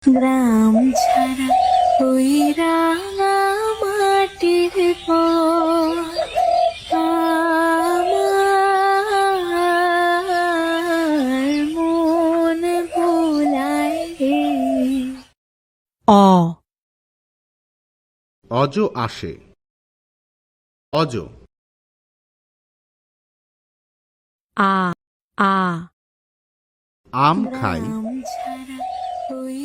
গ্রাম ছাড়া ওই রাঙা মাটির পর আমার মন ভোলায় রে। অজ আসে, অজ। আ আ আম খাই, গ্রাম ছাড়া ওই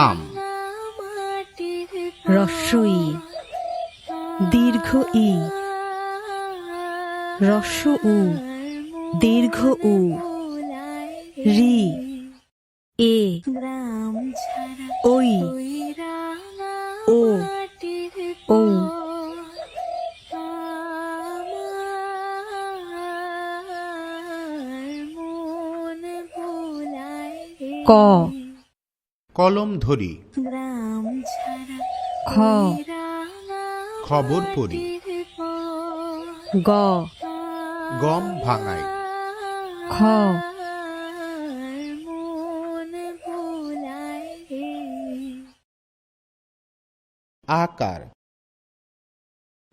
আম। রাঙা মাটির রস্য ই, দীর্ঘ ই, রস্য উ, দীর্ঘ উ, রি, এ, গ্রাম ছাড়া ওই, ওই রাঙা ও, মাটির ঔ, আমার মন ভোলায় রে। ক, কলম ধরি, গ্রাম ছাড়া খ, ওই রাঙা খবর পড়ি, মাটির পর গ, গম ভাঙাই, খ, মন ভোলায় রে। আকার,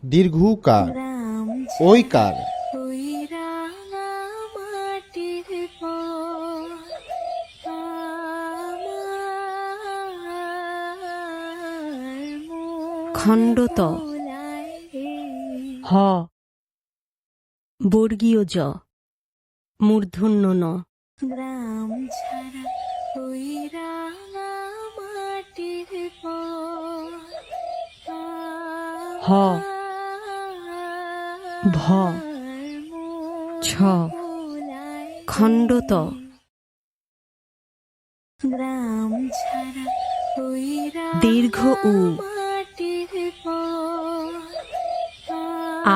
দীর্ঘকার, গ্রাম ঐকার, ওই রাঙা মাটির পর আমার মন খণ্ডত, ভোলায় রে। হ, বর্গীয় জ, মূর্ধন্য ন, গ্রাম ছাড়া ওই রাঙা মাটির পর হ, ভ, ছ, খণ্ডত, গ্রাম ছাড়া ওই দীর্ঘ উ, মাটির পর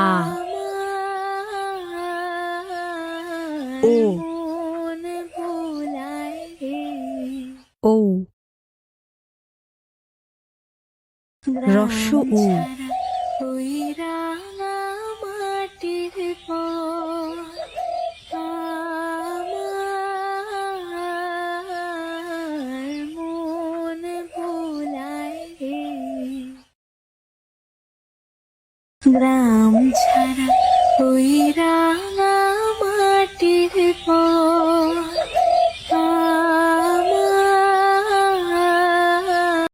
আ, ও, মন ভোলায় রে। ঔ, রস্য উ, ওই রাঙা মাটির পর আমার মন ভোলায় রে। গ্রাম ছাড়া ওই রাঙা